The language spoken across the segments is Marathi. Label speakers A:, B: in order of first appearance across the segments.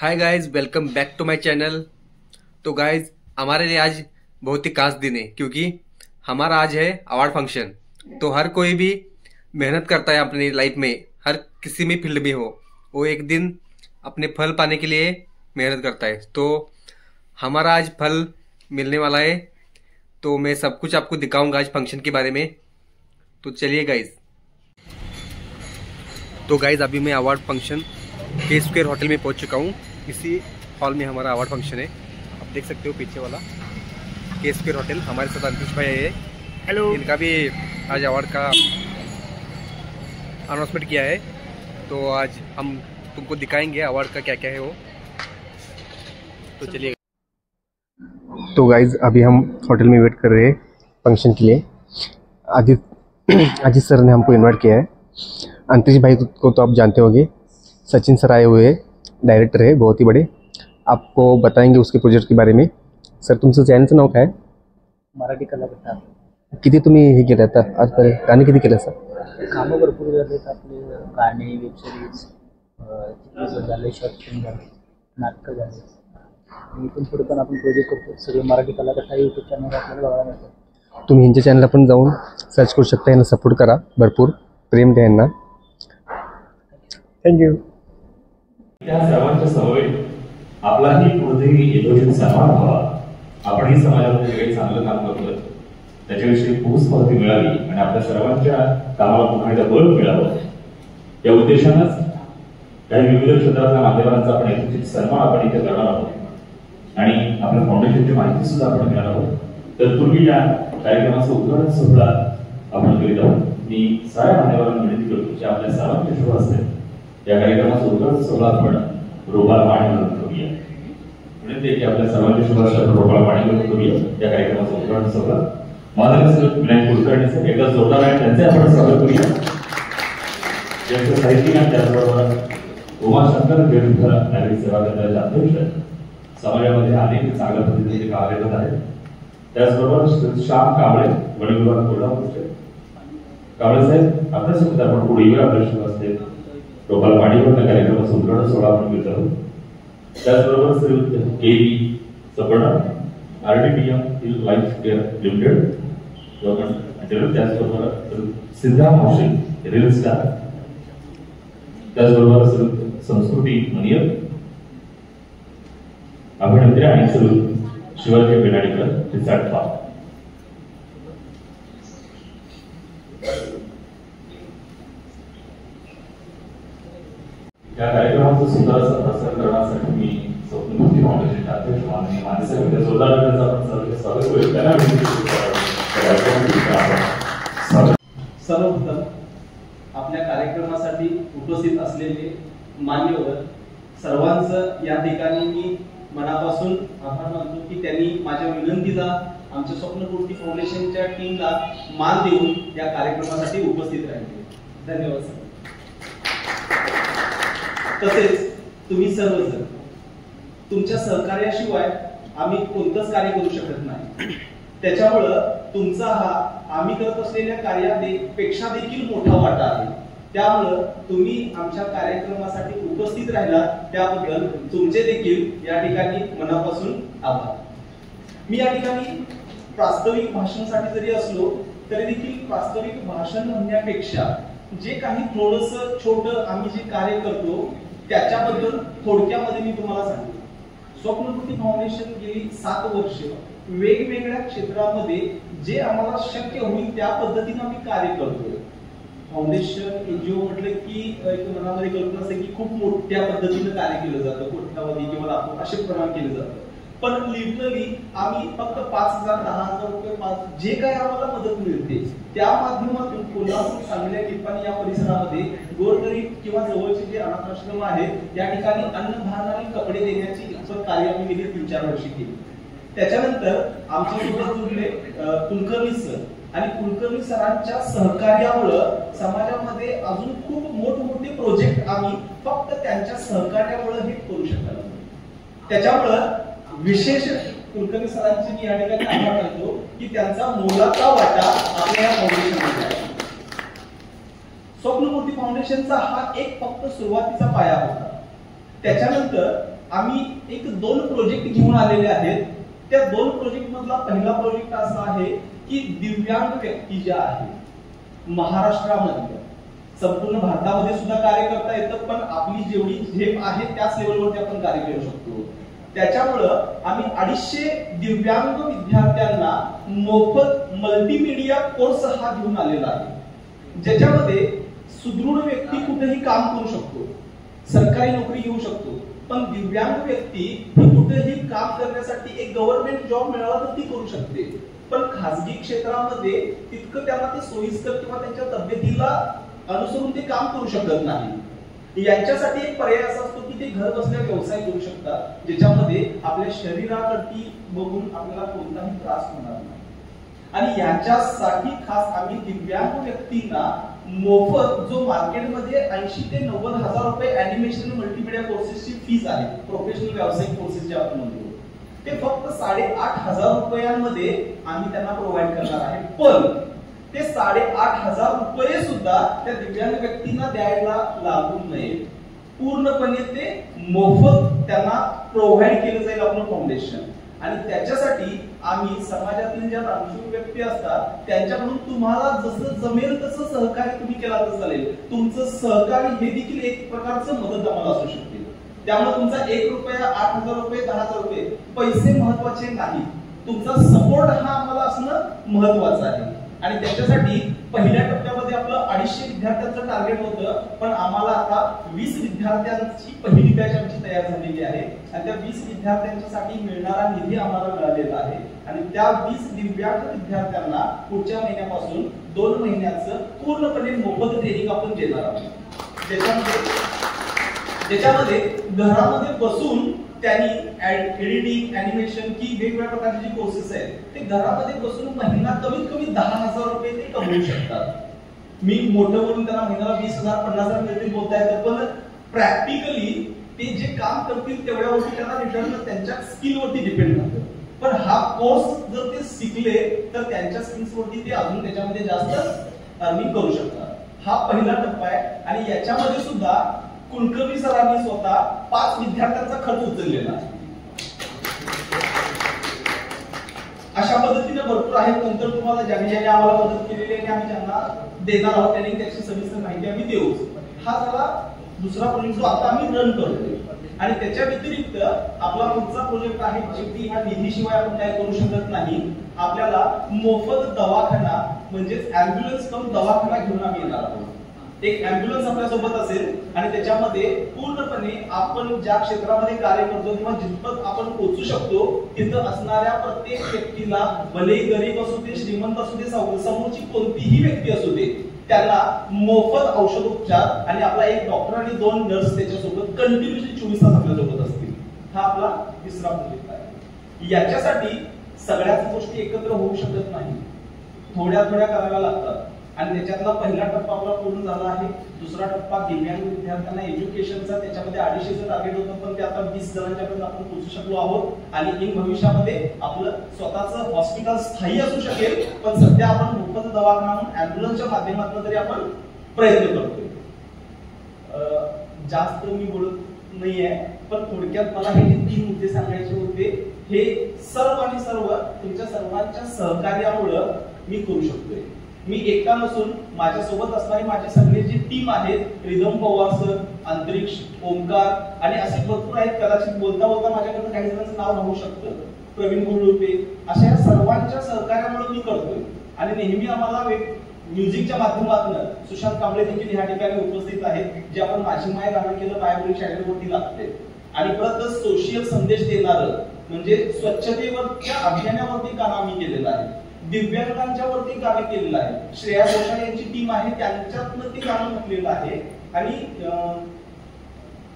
A: High guys, welcome back to my channel. तो गाइज, हमारे लिए आज बहुत ही खास दिन है क्योंकि हमारा आज है अवार्ड फंक्शन। तो हर कोई भी मेहनत करता है अपनी लाइफ में, हर किसी भी फील्ड में हो, वो एक दिन अपने फल पाने के लिए मेहनत करता है। तो हमारा आज फल मिलने वाला है, तो मैं सब कुछ आपको दिखाऊंगा आज फंक्शन के बारे में। तो चलिए गाइज। तो गाइज, अभी मैं अवार्ड फंक्शन के स्क्वायर होटल में पहुंच चुका हूँ। इसी हॉल में हमारा अवार्ड फंक्शन है। आप देख सकते हो पीछे वाला के स्क्वायर होटल। हमारे साथ अंकुश भाई है। हेलो। इनका भी आज अवार्ड का अनाउंसमेंट किया है, तो आज हम तुमको दिखाएंगे अवार्ड का क्या क्या है वो। तो चलिए। तो गाइज, अभी हम होटल में वेट कर रहे हैं फंक्शन के लिए। अजीत सर ने हमको इन्वाइट किया है। अंतरिक्ष भाई को तो आप जानते होंगे, सचिन सर आए हुए हैं, डायरेक्टर है बहुत ही बड़े, आपको बताएंगे उसके प्रोजेक्ट के बारे में। सर, तुमचं चॅनलचं नाव काय?
B: मराठी कलाकथा।
A: किती तुम्ही हे केलं आता आजपर्यंत? गाणे किती केलं सर?
B: कामं भरपूर झालेत आपले, गाणे, वेबसिरीज, चित्रपट झाले, शॉर्ट फिल्म झाले, नाटकं झाले. आणि इथून पुढे पण आपण प्रोजेक्ट करतो. सगळे मराठी कलाकथा यूट्यूब चॅनल आपल्याला बघायला मिळतात.
A: तुम्ही ह्यांच्या चॅनलला पण जाऊन सर्च करू शकता. यांना सपोर्ट करा, भरपूर प्रेम द्या यांना. थँक्यू.
C: त्या सर्वांच्या समवेत आपलाही कुठेतरी यथोचित सन्मान व्हावा. आपणही समाजामध्ये काही चांगलं काम करतोय, त्याच्याविषयी खूप स्फूर्ती मिळावी आणि आपल्या सर्वांच्या कामाला पुन्हा एकदा बळ मिळावं, या उद्देशानंच काही विविध क्षेत्रातल्या मान्यवरांचा आपण यथोचित सन्मान आपण इथे करणार आहोत आणि आपल्या फाउंडेशनची माहिती सुद्धा आपण घेणार आहोत. तत्पूर्वी या कार्यक्रमाचं उद्घाटन सोहळा आपण करीत आहोत. मी साऱ्या मान्यवरांना विनंती करतो की आपल्या सर्वांच्या शुभ हस्ते या कार्यक्रमाचं उद्घाटन सोहळा आपण रोपाला पाणी घालून करूया. म्हणजे की आपल्या सर्वांच्या शुभ हस्ते रोपाला पाणी घालून करूया या कार्यक्रमाचं उद्घाटन सोहळा. माननीय सर विनायक कुलकर्णी सर एकदा जोरदार आहे, त्यांचे आपण स्वागत करूया. ज्यांचं साहित्यिक आणि त्याचबरोबर उमाशंकर देवधर नागरिक सेवा केंद्राचे अध्यक्ष, समाजामध्ये अनेक चांगल्या पद्धतीने कार्यरत आहेत. त्याचबरोबर श्याम कांबळे, वडील विभाग कोल्हापूरचे. कांबळे साहेब, आपल्यासोबत आपण पुढे येऊया. आपल्या शुभ हस्ते रोपाला पाणी घालून कार्यक्रमाचं उद्घाटन सोहळा आपण घेत आहोत. त्याचबरोबर Shri K V. Saparn, RDPM hill life care limited, त्याचबरोबर सिद्धा हौशिंग, रील स्टार, त्याचबरोबर संस्कृती मनियर, अभिनेत्री आणि शिवाजी बेनाडीकर, रिसॉर्ट पार्क. या कार्यक्रमाचं सुंदर असं प्रसारण करण्यासाठी मी स्वप्नपूर्ती फाउंडेशनचे अध्यक्ष माननीय मानेसाहेब यांचे जोरदार आपण स्वागत करूया. त्यांना
D: सर्वप्रथम आपल्या कार्यक्रमासाठी उपस्थित असलेले मान्यवर सर्वांचं या ठिकाणी मी मनापासून आभार मानतो की त्यांनी माझ्या विनंतीचा, आमच्या स्वप्नपूर्ती फाउंडेशनच्या टीमला मान देऊन या कार्यक्रमासाठी उपस्थित राहिले. धन्यवाद सर. तसेच तुम्ही सर्वजण, तुमच्या सहकार्याशिवाय आम्ही कोणतंच कार्य करू शकत नाही. त्याच्यामुळं तुमचा हा आम्ही करत असलेल्या कार्यापेक्षा देखील मोठा वाटा आहे. त्यामुळं तुम्ही आमच्या कार्यक्रमासाठी उपस्थित राहिला त्याबद्दल तुमचे देखील या ठिकाणी मनापासून आभार. मी या ठिकाणी प्रास्ताविक भाषणासाठी जरी असलो तरी देखील प्रास्ताविक भाषण म्हणण्यापेक्षा जे काही थोडंसं छोटं आम्ही जे कार्य करतो त्याच्याबद्दल थोडक्यामध्ये मी तुम्हाला सांगतो. स्वप्नपूर्ती फाउंडेशन गेली 7 वर्ष वेगवेगळ्या क्षेत्रामध्ये जे आम्हाला शक्य होईल त्या पद्धतीने आम्ही कार्य करतोय. फाउंडेशन NGO म्हटलं की एक मनामध्ये कल्पना असते की खूप मोठ्या पद्धतीने कार्य केलं जातं, कोट्यावधी किंवा लाखो असे प्रमाण केलं जातं. पण लिटरली आम्ही फक्त 5,000, 10,000 रुपये जे काही आम्हाला मदत मिळते त्या माध्यमातून कोल्हापूर, सांगली, निपाणी या परिसरामध्ये गोरगरीब किंवा जवळचे जे अनाथ आश्रम आहेत या ठिकाणी अन्नधान्य आणि कपडे देण्याची कार्य आम्ही गेली 3-4 वर्षी केली. त्याच्यानंतर आमच्यासोबत जुळले कुलकर्णी सर, आणि कुलकर्णी सरांच्या सहकार्यामुळं समाजामध्ये अजून खूप मोठमोठे प्रोजेक्ट आम्ही फक्त त्यांच्या सहकार्यामुळे हे करू शकलो. त्याच्यामुळं विशेष कुलकर्णी सरांची मी या ठिकाणी आभार मानतो की त्यांचा मोलाचा वाटा आपल्या या फाउंडेशनमध्ये आहे. स्वप्नपूर्ती फाउंडेशनचा हा एक फक्त सुरुवातीचा पाया होता. त्याच्यानंतर आम्ही एक 2 प्रोजेक्ट घेऊन आलेले आहेत. त्या 2 प्रोजेक्ट मधला पहिला प्रोजेक्ट असा आहे की दिव्यांग व्यक्ती ज्या आहेत महाराष्ट्रामध्ये, संपूर्ण भारतामध्ये सुद्धा कार्य करता येतं, पण आपली जेवढी झेप आहे त्याच लेवलवरती आपण कार्य करू शकतो. त्याच्यामुळं आम्ही 250 दिव्यांग विद्यार्थ्यांना मोफत मल्टीमीडिया कोर्स हा घेऊन आलेला आहे, ज्याच्यामध्ये सुदृढ व्यक्ती कुठेही काम करू शकतो, सरकारी नोकरी घेऊ शकतो, पण दिव्यांग व्यक्ती कुठेही काम करण्यासाठी एक गव्हर्नमेंट जॉब मिळाला तर ती करू शकते, पण खासगी क्षेत्रामध्ये तितकं त्यांना ते सोयीस्कर किंवा त्यांच्या तब्येतीला अनुसरून ते काम करू शकत नाही. यांच्यासाठी एक पर्याय असा असतो की ते घर बसल्या व्यवसाय करू शकतात, ज्याच्यामध्ये आपल्या शरीराकडे बघून आपल्याला कोणताही त्रास होणार नाही. आणि याच्यासाठी खास आम्ही दिव्यांग व्यक्तींना मोफत, जो मार्केटमध्ये 80 ते 90 हजार रुपये अॅनिमेशन मल्टीमीडिया कोर्सेसची फीज आहे, प्रोफेशनल व्यावसायिक कोर्सेस जे आपण म्हणतो, ते फक्त 8,500 रुपयांमध्ये आम्ही त्यांना प्रोव्हाइड करणार आहे. पण ते 8,500 रुपये सुद्धा त्या दिव्यांग व्यक्तींना द्यायला लागू नये, पूर्णपणे ते मोफत त्यांना प्रोव्हाइड केलं जाईल आपलं फाउंडेशन. आणि त्याच्यासाठी आम्ही समाजातील ज्या नामशूर व्यक्ती असतात त्यांच्याकडून तुम्हाला जसं जमेल तसं सहकार्य तुम्ही केला तर चालेल. तुमचं सहकार्य हे देखील एक प्रकारचं मदत आम्हाला असू शकते. त्यामुळे तुमचा 1 रुपया, 8,000 रुपये, 10,000 रुपये पैसे महत्वाचे नाही, तुमचा सपोर्ट हा आम्हाला असणं महत्वाचं आहे. आणि त्याच्यासाठी पहिल्या टप्प्यामध्ये आपलं 250 विद्यार्थ्यांचं टार्गेट होतं, पण आम्हाला आता 20 विद्यार्थ्यांची पहिली बॅच आमची तयार झालेली आहे. आणि त्या 20 विद्यार्थ्यांसाठी मिळणारा निधी आम्हाला मिळालेला आहे. आणि त्या 20 दिव्यांग विद्यार्थ्यांना पुढच्या महिन्यापासून 2 महिन्याचं पूर्णपणे मोफत ट्रेनिंग आपण देणार आहोत. त्याच्यामध्ये घरामध्ये बसून त्यांनी एडिटिंग, अॅनिमेशन की वेगवेगळ्या प्रकारचे जे कोर्सेस आहेत ते घरामध्ये बसून महिना कमीत कमी 10,000 रुपये ते कमवू शकतात. मी मोठं बोलून त्यांना महिन्याला 20,000, 50,000 मिळतील बोलता येतं, पण प्रॅक्टिकली ते जे काम करतील तेवढ्यावरती त्यांना रिटर्न त्यांच्या स्किलवरती डिपेंड राहतं. पण हा कोर्स जर ते शिकले तर त्यांच्या स्किल्सवरती ते अजून त्याच्यामध्ये जास्त अर्निंग करू शकतात. हा पहिला टप्पा आहे. आणि याच्यामध्ये सुद्धा कुलकर्णी सरांनी स्वतः 5 विद्यार्थ्यांचा खर्च उचललेला आहे. अशा पद्धतीने भरपूर आहेत. नंतर तुम्हाला ज्यांनी आम्हाला मदत केलेली आहे आम्ही ज्यांना देणार आहोत त्यांनी त्याची सविस्तर माहिती आम्ही देऊ. हा झाला दुसरा प्रोजेक्ट जो आता आम्ही रन करतोय. आणि त्याच्या व्यतिरिक्त आपला पुढचा प्रोजेक्ट आहे की ह्या निधीशिवाय आपण काय करू शकत नाही. आपल्याला मोफत दवाखाना म्हणजेच ॲम्ब्युलन्स कम दवाखाना घेऊन आम्ही येणार आहोत. एक ॲम्ब्युलन्स आपल्यासोबत असेल आणि त्याच्यामध्ये पूर्णपणे आपण ज्या क्षेत्रामध्ये कार्य करतो किंवा जिथपर्यंत आपण पोहोचू शकतो तिथं असणाऱ्या प्रत्येक व्यक्तीला, भले गरीब असू दे, श्रीमंत असू दे, समोरची कोणतीही व्यक्ती असू दे, त्यांना मोफत औषधोपचार आणि आपला एक डॉक्टर आणि 2 नर्स त्याच्यासोबत कंटिन्युअसली 24 तास आपल्यासोबत असतील. हा आपला तिसरा प्रोजेक्ट आहे. याच्यासाठी सगळ्याच गोष्टी एकत्र होऊ शकत नाही, थोड्या थोड्या कराव्या लागतात. आणि त्याच्यातला पहिला टप्पा आपला पूर्ण झाला आहे. दुसरा टप्पा दिव्यांग विद्यार्थ्यांना एज्युकेशनचा, त्याच्यामध्ये 250चं टार्गेट होतं, पण ते आता 20 जणांच्यापर्यंत आपण पोहोचू शकलो आहोत. आणि इन भविष्यामध्ये आपलं स्वतःचं हॉस्पिटल स्थायी असू शकेल, पण सध्या आपण मोफत दवाखाना म्हणून ॲम्ब्युलन्सच्या माध्यमातून तरी आपण प्रयत्न करतोय. जास्त मी बोलत नाहीये, पण थोडक्यात मला हे 3 मुद्दे सांगायचे होते. हे सर्व आणि सर्व तुमच्या सर्वांच्या सहकार्यामुळे मी करू शकतोय. मी एकटा नसून माझ्यासोबत असणारी माझी सगळी जी टीम आहे, रिदम पवार सर, अंतरिक्ष, ओमकार आणि असे भरपूर आहेत. कदाचित बोलता बोलता माझ्याकडून काही जणांचं नाव राहू शकतं, प्रवीण गुळुपे, अशा या सर्वांच्या सहकार्यामुळे मी करतोय. आणि नेहमी आम्हाला म्युझिकच्या माध्यमातून सुशांत कांबळे देखील ह्या ठिकाणी उपस्थित आहेत, जे आपण माझी माय गाणं केलं मायाबोली चॅनलवरती लागते. आणि परत सोशल संदेश देणारं म्हणजे स्वच्छतेवरच्या अभियानावरती गाणं आम्ही केलेलं आहे, दिव्यांगांच्या वरती गाणं केलेलं आहे. श्रेया घोषाल यांची टीम आहे, त्यांच्यातनं ते गाणं म्हटलेलं आहे. आणि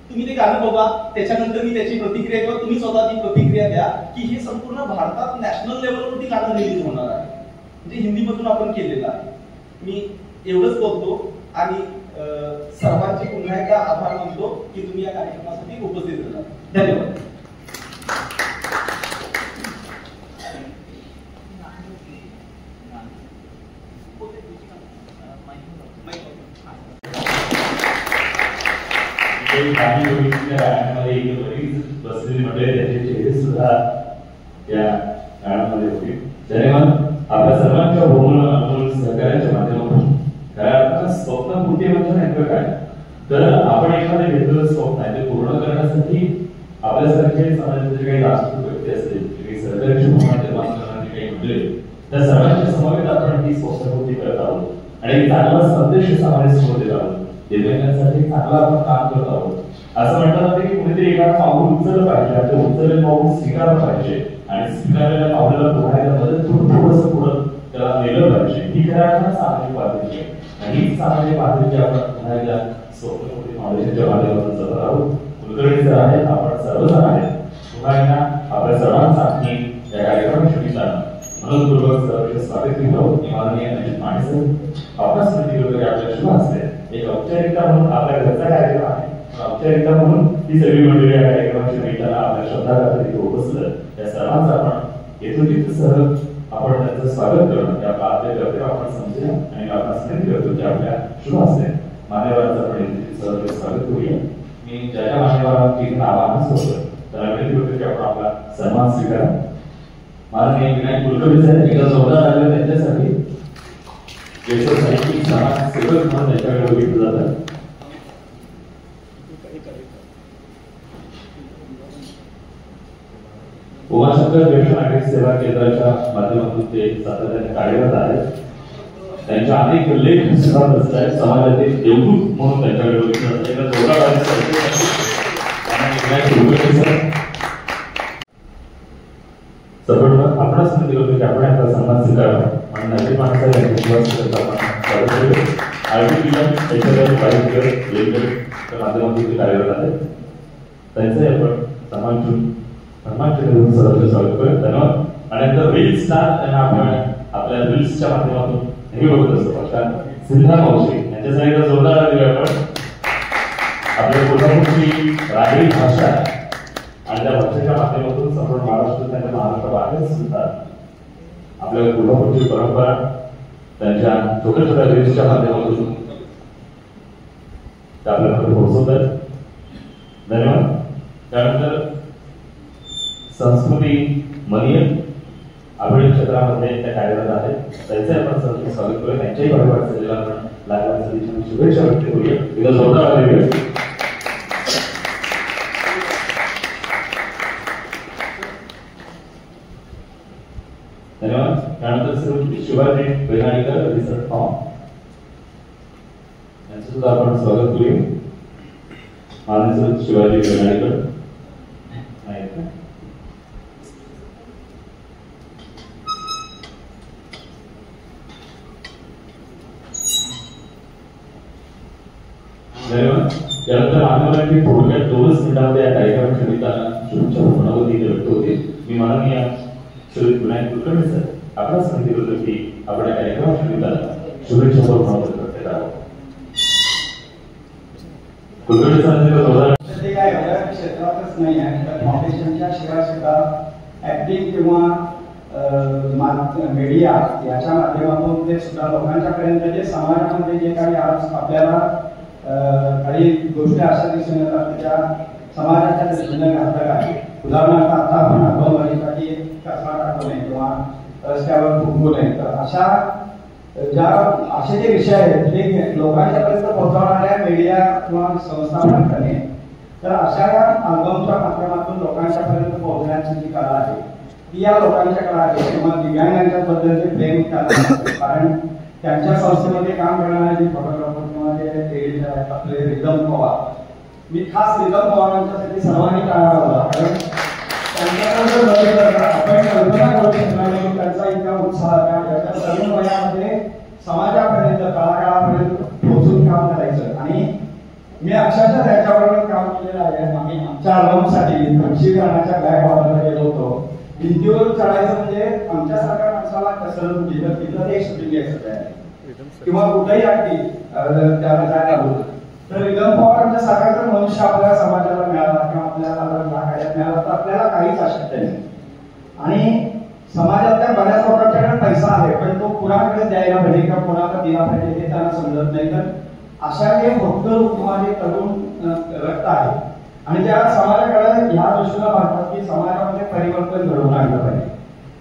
D: तुम्ही ते गाणं बघा, त्याच्यानंतर मी त्याची प्रतिक्रिया किंवा तुम्ही स्वतः ती प्रतिक्रिया द्या की हे संपूर्ण भारतात नॅशनल लेवलवरती गाणं रिलीज होणार आहे, म्हणजे हिंदीमधून आपण केलेलं आहे. मी एवढंच बोलतो आणि सर्वांचे पुन्हा एकदा आभार मानतो की तुम्ही या कार्यक्रमासाठी उपस्थित राहिला. धन्यवाद.
C: काही त्या गाण्यामध्ये एक बरीच बसलेली मंडळी त्याचे चेहरे सुद्धा या गाण्यामध्ये होते. जेणेकरून आपल्या सर्वांच्या बहुमूल्य सहकार्याच्या माध्यमातून खऱ्या अर्थानं स्वप्नपूर्ती म्हणजे नेमकं काय, तर आपण एखादे घेतलेलं स्वप्न आहे ते पूर्ण करण्यासाठी आपल्यासारखे समाजाचे काही राजकीय व्यक्ती असतील, काही सहकार्याची भूमिका निर्माण करणारे काही मंडळी, त्या सर्वांच्या समवेत आपण ही स्वप्नपूर्ती करत आहोत आणि चांगला संदेश समाजासमोर देत आहोत. दिव्यांगांसाठी चांगला आपण काम करत आहोत. असं म्हणतात की कुणीतरी एका पाऊल उचललं पाहिजे आणि ते उचललेलं पाऊल स्वीकारलं पाहिजे आणि स्वीकारलेल्या पावलाला पुढायला मदत करून थोडंसं पुढं त्याला नेलं पाहिजे. ही खऱ्या अर्थानं सामाजिक बांधिलकी आहे आणि ही सामाजिक बांधिलकी आपण पुन्हा एकदा स्वप्नपूर्ती फाउंडेशनच्या माध्यमातून जगत आहोत. कुलकर्णी सर आहेत, आपण सर्वजण आहेत. पुन्हा एकदा आपल्या सर्वांचा आम्ही या कार्यक्रमाच्या निमित्तानं मनोपूर्वक सर्वांचे स्वागत केलं आहोत. माननीय अजित माने सर, आपल्या स्मृती वगैरे आपल्या शुभ असते. एक औपचारिकता म्हणून आपल्या घरचा कार्यक्रम आहे, औपचारिकता म्हणून ही सगळी मंडळी या कार्यक्रमाच्या निमित्तानं आपल्या श्रद्धागार तिथे उपस्थित, या सर्वांचा आपण येथोचित सह आपण त्यांचं स्वागत करून त्या आपल्या कर्तव्य आपण समजूया आणि आपण स्मृती करतो की आपल्या शुभ असते. मान्यवरांचं आपण येथोचित सह स्वागत करूया. मी ज्या मान्यवरांची आवाहन सोडलं त्याला विनंती करतो की आपण आपला सन्मान स्वीकारा. माननीय विनायक कुलकर्णी साहेब एकदा जोरदार आले त्यांच्यासाठी ज्येष्ठ साहित्यिक समाजसेवक म्हणून त्यांच्याकडे बघितलं जातं. उमाशंकर ज्येष्ठ नागरिक सेवा केंद्राच्या माध्यमातून ते सातत्याने कार्यरत आहेत. त्यांच्या अनेक लेख सुद्धा प्रसिद्ध आहेत. समाजातील देवदूत म्हणून त्यांच्याकडे बघितलं जातं. एकदा जोरदार सपोर्ट आपणच स्मृती करतो की आपण आपला सन्मान स्वीकारावा आणि नवीन माणसाला माध्यमातून कार्यरत आहेत. त्यांचे आपण सन्मान स्वागत करूया. धन्यवाद. आणि नंतर रील स्टार त्यांना आपण आपल्या रील्सच्या माध्यमातून नेहमी बघत असतो. सिद्धा मावशी यांच्यासाठी जोरदार देऊया आपण. आपल्या कोल्हापूरची राजळी भाषा आणि त्या भाषेच्या माध्यमातून संपूर्ण महाराष्ट्र त्यांच्या महाराष्ट्राबाहेर सुद्धा आपल्या कोल्हापूरची परंपरा त्यांच्या छोट्या छोट्या रील्सच्या माध्यमातून ते आपल्याकडे पोहोचवतात. धन्यवाद. त्यानंतर संस्कृती मनियन अभिनय क्षेत्रामध्ये त्या कार्यरत आहेत. त्यांचे आपण सर्व स्वागत करूया. त्यांच्याही वाढदिवसाला आपण लाईव्ह शुभेच्छा व्यक्त करूया. एकदा जोरदार देऊया. धन्यवाद. त्यानंतर श्री शिवाजी बेनाळीकर रिसर्च फॉर्म यांचं सुद्धा आपण स्वागत करूया. माननीय शिवाजी बेनाळीकर धन्यवाद. त्यानंतर मान्यवरांची थोडक्यात 2 मिनिटांमध्ये या कार्यक्रमाच्या निमित्तानं शुभेच्छा भावनावधी व्यक्त होते. मी माननीय श्री विनायक कुलकर्णी सर आपल्या स्मृती करतो की आपण या कार्यक्रमाच्या निमित्तानं शुभेच्छा भावनावधी करत आहोत. कुलकर्णी सरांचे
E: काय क्षेत्रातच नाही आहे तर फाउंडेशनच्या शिवाय सुद्धा ऍक्टिंग किंवा मीडिया याच्या माध्यमातून ते सुद्धा लोकांच्यापर्यंत जे समाजामध्ये जे काही आज आपल्याला काही गोष्टी अशा दिसून येतात त्या समाजाच्या दृष्टीने घातक आहे. उदाहरणार्थ आता आपण अभंगवाडीसाठी कचरा टाकू नये किंवा रस्त्यावर थुंकू नये, तर अशा असे जे विषय आहेत ते लोकांच्यापर्यंत पोहोचवणाऱ्या मीडिया किंवा संस्थापन करणे, तर अशा या अल्बमच्या माध्यमातून लोकांच्यापर्यंत पोहोचण्याची जी कला आहे ती या लोकांच्या कला आहे किंवा दिव्यांगांच्या बद्दलचे प्रेम कला. कारण त्यांच्या संस्थेमध्ये काम करणारे जे फोटोग्राफर किंवा जे एडिटर आहेत आपले रिदम पवार, मी खास रिदम पवारांच्यासाठी सर्वांनी टाळावा होता. कारण त्यांच्याकडे आपण कल्पना करू शकणार नाही त्यांचा इतका उत्साह याच्या तरुण वयामध्ये समाजापर्यंत कलाकारापर्यंत पोहोचून काम करायचं. आणि मी अक्षरशः त्याच्याबरोबर काम केलेलं आहे. आम्ही आमच्या अल्बमसाठी तपशीलवाराच्या बॅक ऑर्डरला गेलो होतो. भिंतीवर चढायचं म्हणजे आमच्यासारख्या माणसाला कसरत होती, तर तिथं एक शूटिंग घ्यायचं आहे किंवा कुठेही अगदी त्याला जायला होतं. तर रिदम पवारांच्या सारखा जर मनुष्य आपल्या समाजाला मिळाला किंवा आपल्याला कार्यात मिळाला तर आपल्याला काहीच अशक्य नाही. आणि समाजातल्या बऱ्याच लोकांच्याकडे पैसा आहे पण तो कुणाकडे द्यायला पाहिजे किंवा कुणाला दिला पाहिजे हे त्यांना समजत नाही. तर अशा जे भक्त किंवा जे तरुण रक्त आहे आणि त्या समाजाकडे ह्या दृष्टीला पाहतात की समाजामध्ये परिवर्तन घडवून आणलं पाहिजे.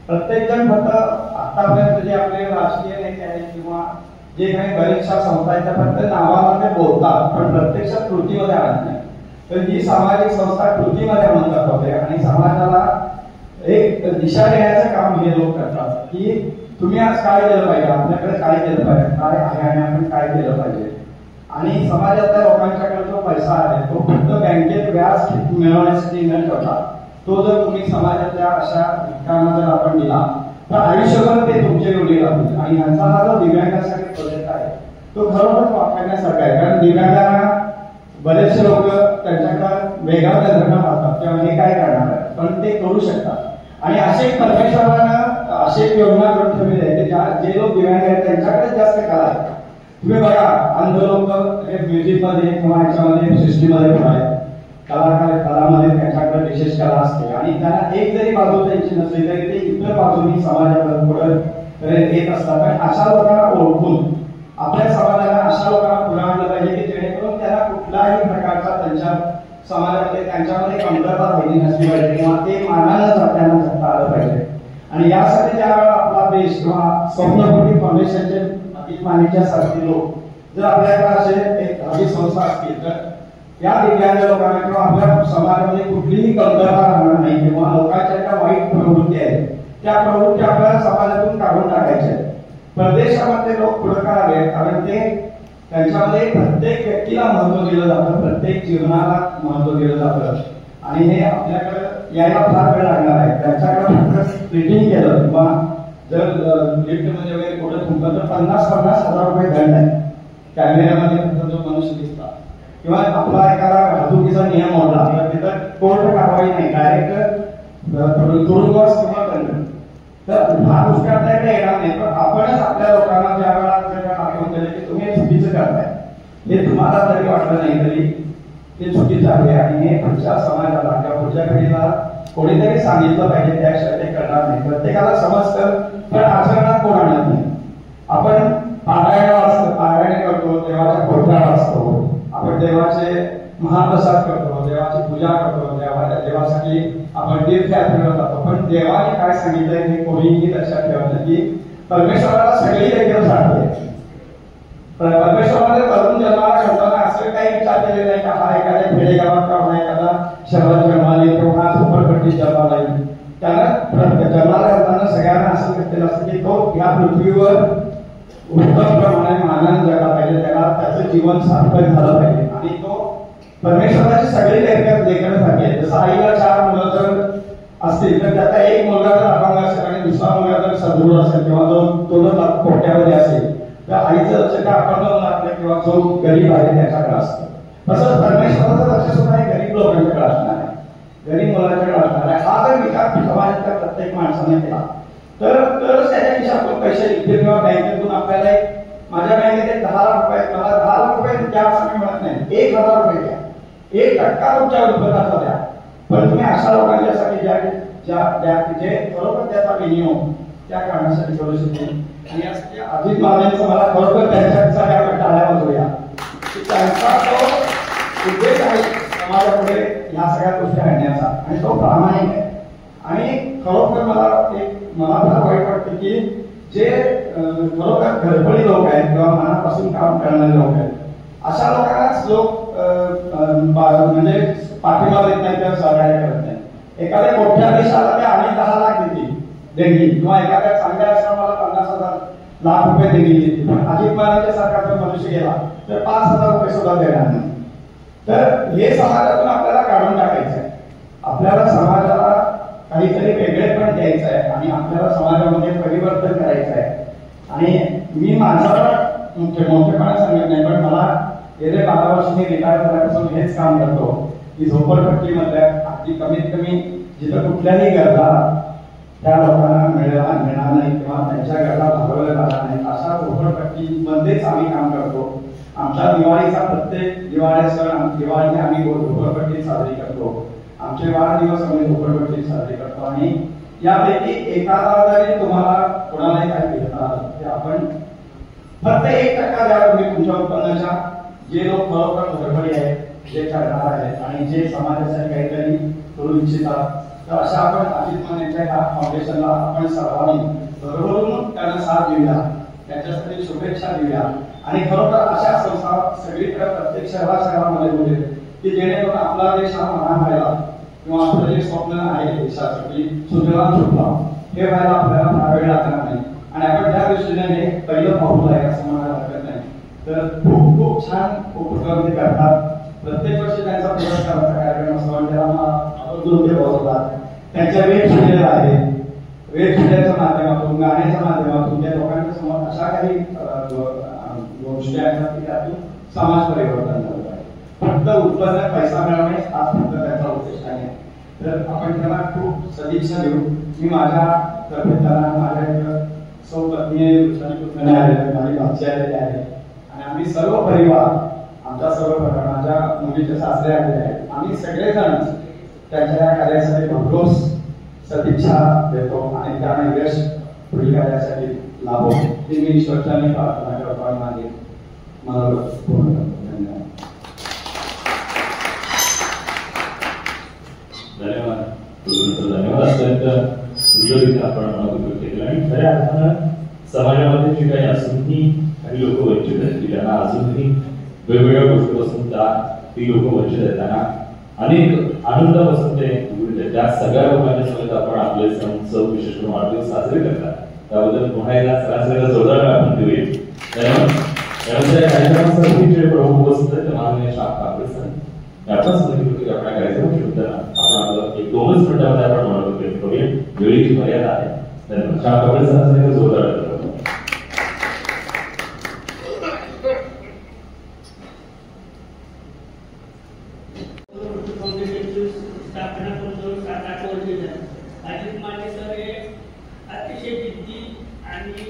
E: प्रत्येक जण फक्त आतापर्यंत जे आपले राजकीय नेते आहेत किंवा जे काही बरेचशा संस्था आहेत त्या फक्त नावाला ते बोलतात पण प्रत्यक्षात कृतीमध्ये आणत नाही. तर ही सामाजिक संस्था कृतीमध्ये आणून दाखवते आणि समाजाला एक दिशा देण्याचं काम हे लोक करतात की तुम्ही आज काय केलं पाहिजे, आपल्याकडे काय केलं पाहिजे, काय आहे आणि आपण काय केलं पाहिजे. आणि समाजातल्या लोकांच्याकडे जो पैसा आहे तो फक्त बँकेत व्याज मिळवण्यासाठी न ठेवता तो जर तुम्ही समाजातल्या अशा घटकांना जर आपण दिला तर आयुष्यभर ते तुमचे योगी राहतील. आणि ह्यांचा हा जो दिव्यांगासाठी प्रोजेक्ट आहे तो खरोखर वापरण्यासारखा आहे. कारण दिव्यांगांना बरेचसे लोक त्यांच्याकडे वेगळ्या नजरेनं पाहतात किंवा हे काय करणार आहे पण ते करू शकतात. आणि असे परमेश्वरानं अशी एक योजना करून ठेवली आहे की जे लोक दिव्यांग आहेत त्यांच्याकडे जास्त कला आहे. तुम्ही बघा अंध लोक हे म्युझिक मध्ये किंवा ह्याच्यामध्ये सृष्टीमध्ये पण आहेत. कलामध्ये त्यांच्याकडे विशेष कला असते आणि त्यांना एक जरी बाजू त्यांची नसली तरी ते इतर बाजूनी समाजाकडे पुढे येत असतात. आणि अशा लोकांना ओळखून आपल्या समाजाला अशा लोकांना पुढे आणलं पाहिजे की जेणेकरून त्यांना कुठल्याही प्रकारचा त्यांच्या समाजामध्ये त्यांच्यामध्ये कमतरता राहिली नसली पाहिजे किंवा ते मानानं त्यांना जगता आलं पाहिजे. आणि यासाठी ज्यावेळेला आपला देश किंवा स्वप्नपुटी फाउंडेशनचे अतिक मानेच्या सारखे लोक जर आपल्याकडे असे एक धार्मिक संस्था असतील तर या दिव्यांग लोकांना किंवा आपल्या समाजामध्ये कुठलीही कमतरता राहणार नाही किंवा लोकांच्या ज्या वाईट प्रवृत्ती आहेत त्या प्रवृत्ती आपल्याला समाजातून काढून टाकायच्या. परदेशामध्ये लोक पुढाकार आले कारण ते त्यांच्यामध्ये प्रत्येक व्यक्तीला महत्व दिलं जातं, प्रत्येक जीवनाला महत्व दिलं जातं. आणि हे आपल्याकडे यायला फार वेळ लागणार आहे. त्यांच्याकडे फक्त स्प्लिटिंग केलं किंवा जर लिफ्टमध्ये वगैरे कुठे तुमचं तर 50,000 रुपये दंड आहे. कॅमेऱ्यामध्ये फक्त जो मनुष्य दिसला किंवा आपला एखादा वाहतुकीचा नियम मोडला तर तिथं कोर्ट कारवाई नाही, डायरेक्ट तुरुंगवास किंवा दंड. तर हा गोष्टी आपल्याकडे येणार नाही. पण आपणच आपल्या लोकांना ज्या वेळा दाखवून दिले की तुम्ही चुकीचं करताय हे तुम्हाला जरी वाटलं नाही तरी ते चुकीचं आहे आणि हे पुढच्या समाजाला किंवा पुढच्या पिढीला कोणीतरी सांगितलं पाहिजे. त्याशिवाय ते करणार नाही. प्रत्येकाला समजतं पण आचरणात कोण आणत नाही. आपण पारायण करतो, देवाच्या कोठ्यावर असतो, आपण देवाचे महाप्रसाद करतो, देवाची पूजा करतो, देवासाठी आपण तीर्थयात्रेला जातो. पण देवाने काय सांगितलंय हे कोणीही लक्षात ठेवत नाही की परमेश्वराला सगळी लेकरं सारखे. परमेश्वराने तरुण जन्माला घडताना असं काही विचार केलेला आहे का हा एखाद्या खेडेगावात किंवा एखादा शहरात जन्माला येतो, हा झोपडपट्टी जन्माला येईल. त्यानं जन्माला घडताना सगळ्यांना असं घेतलेलं असतं की तो या पृथ्वीवर उत्तम प्रमाणे मानानं जगला पाहिजे, त्याला त्याचं जीवन सार्थक झालं पाहिजे. आणि तो परमेश्वराची सगळी लेकरं सारखी आहे. जसं आईला 4 मुलं जर असतील तर त्याचा एक मुलगा जर अपंग असेल आणि दुसरा मुलगा जर सदृढ असेल किंवा तो जर कोट्यामध्ये असेल तर आईचं लक्ष त्या अपंग मुलाकडे किंवा जो गरीब आहे त्याच्याकडे असतं. तसंच परमेश्वराचं लक्ष सुद्धा हे गरीब लोकांच्याकडे असणार आहे, गरीब मुलांच्याकडे असणार आहे. हा जर विचार समाजातल्या प्रत्येक माणसाने केला तरच त्याच्या खिशातून पैसे निघतील किंवा बँकेतून आपल्याला माझ्या बँकेत 10 लाख रुपये, मला 10 लाख रुपये द्या असं मी म्हणत नाही, 1,000 रुपये द्या, 1% तुमच्या उत्पन्नाचा द्या. पण तुम्ही अशा लोकांच्यासाठी जे खरोखर त्याचा विनियोग त्या कारणासाठी करू शकतो. आणि यासाठी अजित मानेंचं मला खरोखर त्यांच्यासाठी आपण टाळ्या वाजवूया की त्यांचा तो उद्देश आहे समाजापुढे ह्या सगळ्या गोष्टी आणण्याचा आणि तो प्रामाणिक आहे. आणि खरोखर मला फार वाईट वाटतं की जे खरोखर धडपडी लोक आहेत किंवा मनापासून काम करणारे लोक आहेत अशा लोकांनाच लोक म्हणजे पाठिंबा देत नाही किंवा सहकार्य करत नाही. एखाद्या मोठ्या देशाला ते आणि 10 लाख देतील देणगी किंवा एखाद्या चांगल्या आश्रमाला 50,000 लाख रुपये देणगी देतील. पण अजित पवारांच्या सारखा मनुष्य गेला तर 5,000 रुपये सुद्धा देणार नाही. तर हे समाजातून आपल्याला काढून टाकायचं आहे. आपल्याला समाजाला काहीतरी वेगळेपण द्यायचं आहे आणि आपल्याला समाजामध्ये परिवर्तन करायचं आहे. आणि मी माझा मोठेपणा सांगत नाही पण मला गेले 12 वर्ष मी रिटायर झाल्यापासून हेच काम करतो की झोपडपट्टीमधल्या अगदी कमीत कमी जिथं कुठल्याही गरजा त्या लोकांना मिळणार नाही किंवा त्यांच्या गरजा भागवल्या जाणार नाही अशा झोपडपट्टीमध्येच आम्ही काम करतो. आमच्या दिवाळीचा प्रत्येक दिवाळी सण दिवाळी आम्ही झोपडपट्टीत साजरी करतो. आमचे वाढदिवस आम्ही झोपडपट्टीत साजरी करतो. आणि यापैकी एखादा जरी तुम्हाला कोणालाही काही घेता आलं ते आपण फक्त 1% द्या तुम्ही तुमच्या उत्पन्नाच्या. जे लोक खरोखर धडपडी आहेत जे करणार आहेत आणि जे समाजासाठी काहीतरी करू इच्छितात, तर अशा आपण अजित मानेच्या ह्या फाउंडेशनला आपण सर्वांनी भरभरून त्यांना साथ देऊया, त्यांच्यासाठी शुभेच्छा देऊया आणि खरोखर अशा संस्था सगळीकडे प्रत्येक शहरामध्ये होते की जेणेकरून आपला देश हा महान व्हायला किंवा आपलं जे स्वप्न आहे देशासाठी सुजलाम सुफलाम हे व्हायला आपल्याला फार वेळ लागणार नाही आणि आपण त्या दृष्टीने हे पहिलं पाऊल आहे असं म्हणायला हरकत नाही. तर खूप खूप छान उपक्रम ते करतात. प्रत्येक वर्षी त्यांचा पुरस्काराचा कार्यक्रम असतो आणि त्याला दुरुपयोग होतात. त्यांच्या वेब सिरीज आहे, वेब सिरीजच्या माध्यमातून गाण्याच्या माध्यमातून त्या लोकांच्या समोर अशा काही गोष्टी आहेत की त्यातून समाज परिवर्तन होत आहे. फक्त उत्पन्न पैसा मिळवणे हाच फक्त त्याचा उद्देश आहे. तर आपण त्यांना खूप सदिच्छा देऊ. मी माझ्या तर्फे त्यांना माझ्या सौ पत्नी माझी भाची आलेली आहे आणि आम्ही सर्व परिवार, आमचा सर्व परिवार, माझ्या मुलीचे सासरे आलेले आहेत, आम्ही सगळेजण त्यांच्या या कार्यासाठी भरघोस सदिच्छा देतो आणि त्यांना यश पुढील कार्यासाठी लाभो ही मी ईश्वरच्या प्रार्थना करतो आणि माझे मनोरथ पूर्ण करतो.
C: धन्यवाद. धन्यवाद. अत्यंत सुंदररीत्या आपण मनोगत केलं आणि खऱ्या अर्थानं समाजामध्ये जी काही अजूनही काही लोक वंचित आहेत की ज्यांना अजूनही वेगवेगळ्या गोष्टीपासून ती लोक वंचित आहेत, त्यांना अनेक आनंदापासून ते दूर आहेत. त्या सगळ्या लोकांच्या समेत आपण आपले सण उत्सव विशेष करून वाढदिवस साजरे करतात. त्याबद्दल पुन्हा एकदा सगळ्यांना जोरदार आपण देऊया. धन्यवाद. त्यानंतर या कार्यक्रमासाठी जे प्रमुख उपस्थित आहेत ते माननीय शाख काँग्रेस आपण सांगितलं की आपल्या कार्यक्रम शोधताना आपण आपलं एक 2 मिनिटांमध्ये आपण मनोगत व्यक्त करूया. वेळेची मर्यादा आहे. धन्यवाद. शाख काँग्रेस जोरदार
F: स्थापना करून 7-8 वर्ष झाली. अजित माने सर हे अतिशय जिद्दी आणि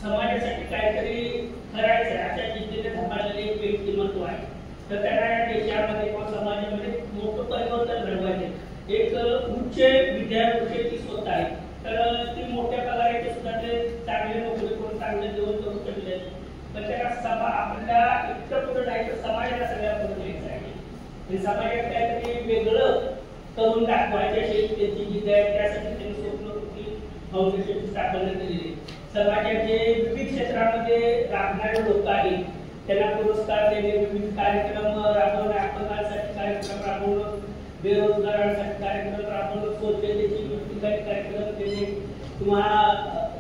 F: समाजासाठी काहीतरी करायचं अशा जिद्दीने धमालेले एक व्यक्तिमत्व आहे. तर त्यांना या देशामध्ये किंवा समाजामध्ये मोठं परिवर्तन घडवायचे. एक उच्च विद्यार्थी ती स्वतः आहे, तर ती मोठ्या पगाराचे सुद्धा ते चांगले नोकरी करून चांगले जीवन करू शकले. पण त्याला आपल्या इतकं पुढे नाही तर समाजाला सगळ्या पुढे न्यायचं आहे. समाजात काहीतरी वेगळं करून दाखवायचे अशी त्यांची जिद्द आहे. त्यासाठी त्यांनी स्वप्नकृती फाउंडेशनची स्थापना केलेली. समाजाचे विविध क्षेत्रामध्ये राबणारे लोक आहेत त्यांना पुरस्कार देणे, विविध कार्यक्रम राबवणे, अपंगांसाठी कार्यक्रम राबवणं, बेरोजगारांसाठी कार्यक्रम राबवणं, स्वच्छतेची विविध कार्यक्रम देणे किंवा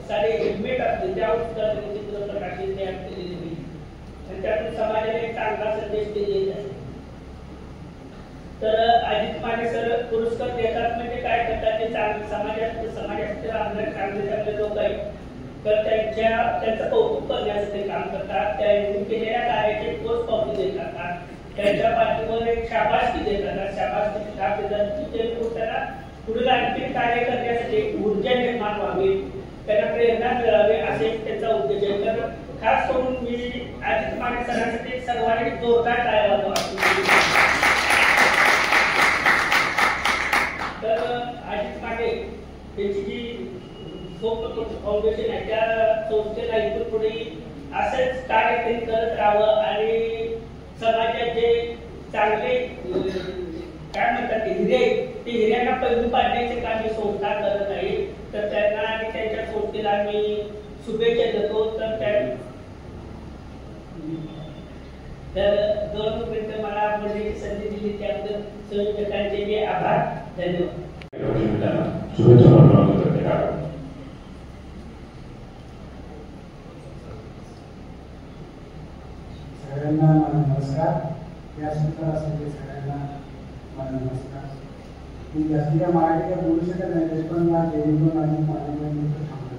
F: सारे हेल्मेट असते त्यावर सुद्धा त्यांनी चित्र प्रकाशित तयार केलेले आणि त्यातून समाजाला एक चांगला संदेश ते देत आहे. तर अजित माने सर पुरस्कार देतात म्हणजे काय करतात ते समाजात राहणारे चांगले लोक आहेत तर त्यांचं कौतुक करण्याचं ते काम करतात. त्यांनी केलेल्या कार्याचे ठोस पावती देतात, त्यांच्या पाठीवर एक शाबासकी देतात, शाबासकी छाप देतात की त्यांना पुढील आणखी कार्य करण्यासाठी ऊर्जा निर्माण व्हावी, त्यांना प्रेरणा मिळावी असे त्यांचा उद्देश आहे. तर खास करून मी अजित माने सरांसाठी सर्वांनी जोरदार टाळ्या वाजवा. तर अजित माने त्यांची जी फाउंडेशन आहे त्या संस्थेला इथून पुढे असंच कार्य त्यांनी करत राहावं आणि समाजात जे चांगले काय म्हणतात हिरे ते हिऱ्यांना पैलू पाडण्याचे काम ही संस्था करत आहे. तर त्यांना आणि त्यांच्या संस्थेला आम्ही शुभेच्छा देतो. तर 2 मिनिटं मला बोलण्याची संधी दिली त्याबद्दल संयोजकांचे मी आभार. धन्यवाद.
G: सगळ्यांना नमस्कार. या सूत्रासाठी सगळ्यांना नमस्कार. मी जास्ती काय मराठी काय बोलू शकत नाही पण या जेणेकरून आणि माझ्या थांबतो.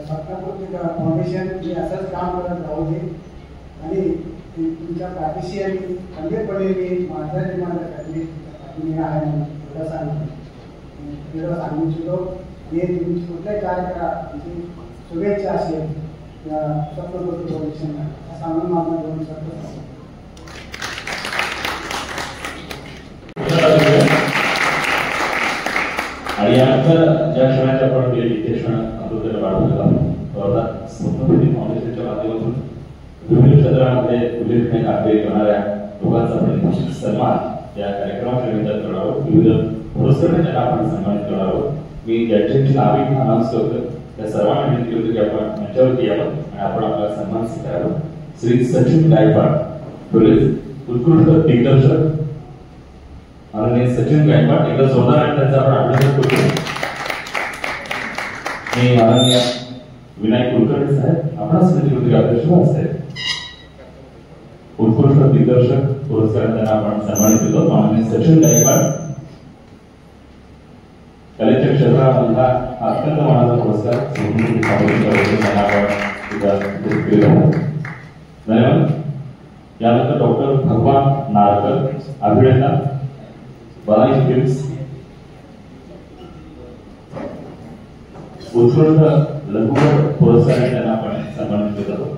G: स्वप्नपूर्ती फाउंडेशन मी असंच काम करत राहू दे आणि तुमच्या पाठीशी आणि खंबीरपणे मी माझ्या निर्माणासाठी मी आहे म्हणून एवढं सांगू इच्छितो. हे तुम्ही कुठलाही कार्य करा तुमची शुभेच्छा असेल स्वप्नपूर्ती फाउंडेशनला सांगून माझं 2 शब्द
C: आणि यानंतर ज्या क्षणाची आपण गेली ते क्षण अगोदर वाढवत आहोत. स्वप्नपूर्ती फाउंडेशनच्या माध्यमातून विविध क्षेत्रामध्ये उल्लेखनीय कामगिरी करणाऱ्या लोकांचा आपण विशेष सन्मान या कार्यक्रमाच्या निमित्तानं करणार आहोत. विविध पुरस्कारांनी त्यांना आपण सन्मानित करणार आहोत. मी ज्यांची नावे अनाउन्स करतो त्या सर्वांना विनंती करतो की आपण मंचावरती यावं आणि आपण आपला सन्मान स्वीकारावा. श्री सचिन गायकवाड, पोलीस उत्कृष्ट दिग्दर्शक आणि सचिन गायकवाड एकदा जोरदार आणि त्यांचा आपण अभिनंदन करतो. मी माननीय विनायक कुलकर्णी साहेब आपणास विनंती करतो आपल्या शुभ हस्ते उत्कृष्ट दिग्दर्शक पुरस्कार त्यांना आपण सन्मानित करतो. माननीय सचिन गायकवाड कलेच्या क्षेत्रामधला अत्यंत मानाचा पुरस्कार त्यांना आपण धन्यवाद. यानंतर डॉक्टर भगवान नारकर, अभिनेता, बालाजी फिल्म्स, उत्कृष्ट लघुपट पुरस्कार त्यांना आपण सन्मानित केला जातो.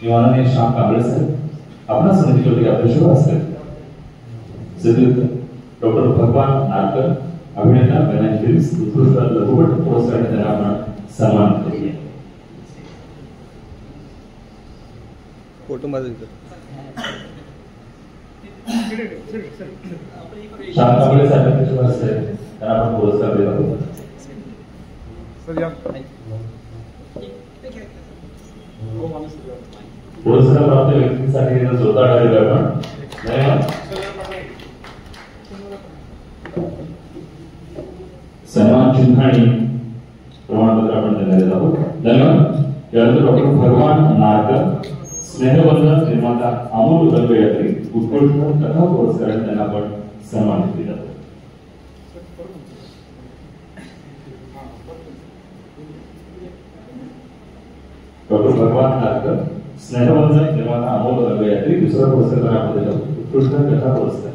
C: मी माननीय श्याम कांबळे साहेब आपणास विनंती करतो की आपल्या शुभ हस्ते श्रीयुत डॉक्टर भगवान नारकर, अभिनेता, बालाजी फिल्म्स, उत्कृष्ट लघुपट पुरस्कार त्यांना आपण सन्मानित करूया.
A: फोटो मध्ये
C: श्याम कांबळे साहेबांच्या शुभ हस्ते त्यांना आपण पुरस्कार देत आहोत. पुरस्कार प्राप्त व्यक्तींसाठी जोरदार टाळी द्या आपण. धन्यवाद. सन्मान चिन्ह आणि प्रमाणपत्र आपण त्यांना देत आहोत. धन्यवाद. यानंतर डॉक्टर भगवान नारकर, स्नेहबंध निर्माता, अमोल रंगयात्री, उत्कृष्ट कथा पुरस्कार त्यांना आपण सन्मानित केला जातो. डॉक्टर भगवान नारकर, स्नेहबंध निर्माता, अमोल रंगयात्री, दुसरा पुरस्कार त्यांना आपण देत आहोत, उत्कृष्ट कथा पुरस्कार.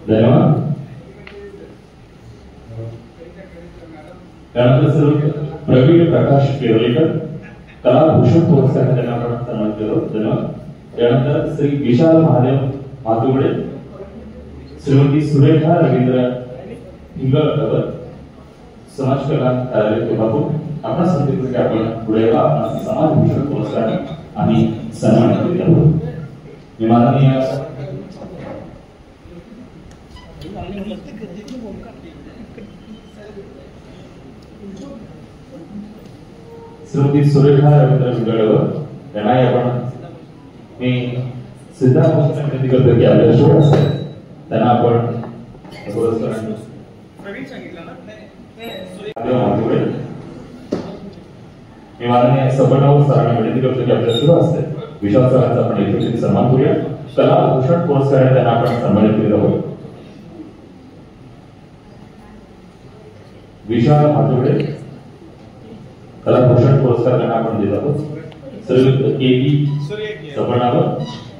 C: धन्यवाद. त्यानंतर सर प्रवीण प्रकाश केरळकर, कलाभूषण पुरस्कार त्यांना आपण सन्मानित केला. धन्यवाद. त्यानंतर श्री विशाल महादेव मातुगडे, श्रीमती सुरेखा रवींद्र हिंगळकर, समाजकला कार्यालय कोल्हापूर, आपण सांगितलं की आपण पुढे आपण समाजभूषण पुरस्कार आणि सन्मानित केले आहोत. मी माननीय श्रीमती सुरेखा रवींद्र हिंगळकर यांना आपण मी सिद्धार्थ विनंती करतो की आपल्या शुभ हस्ते त्यांना आपण पुरस्कार मी माननीय सपनावर सरांना विनंती करतो की आपल्या शुभ हस्ते विशाल सरांचा आपण एकत्रित सन्मान करूया. कलाभूषण पुरस्कार त्यांना आपण सन्मानित केले आहोत. विशाल मातुगडे कलाभूषण पुरस्कार त्यांना आपण देत आहोत. श्रीयुत के.बी. सपनावर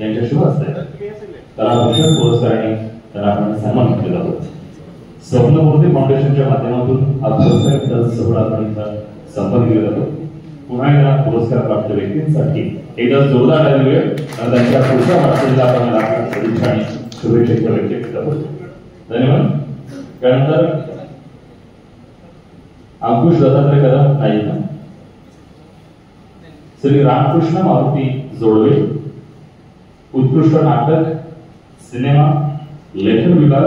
C: यांच्या शुभ हस्ते कलाभूषण पुरस्काराने त्यांना आपण सन्मानित केला आहोत. स्वप्नमूर्ती फाउंडेशनच्या माध्यमातून हा पुरस्कार सोहळा आपण संपन्न केला जातो. पुन्हा एकदा पुरस्कार प्राप्त व्यक्तींसाठी एकदा जोरदार टाळी मिळेल आणि त्यांच्या पुढच्या वाटचालीला आपण सदिच्छा आणि शुभेच्छा व्यक्त केल्या आहोत. धन्यवाद. त्यानंतर अंकुश दत्तात्रय कदम नाईक, श्री रामकृष्ण मारुती जोडवे, उत्कृष्ट नाटक, सिनेमा, लेखन विभाग,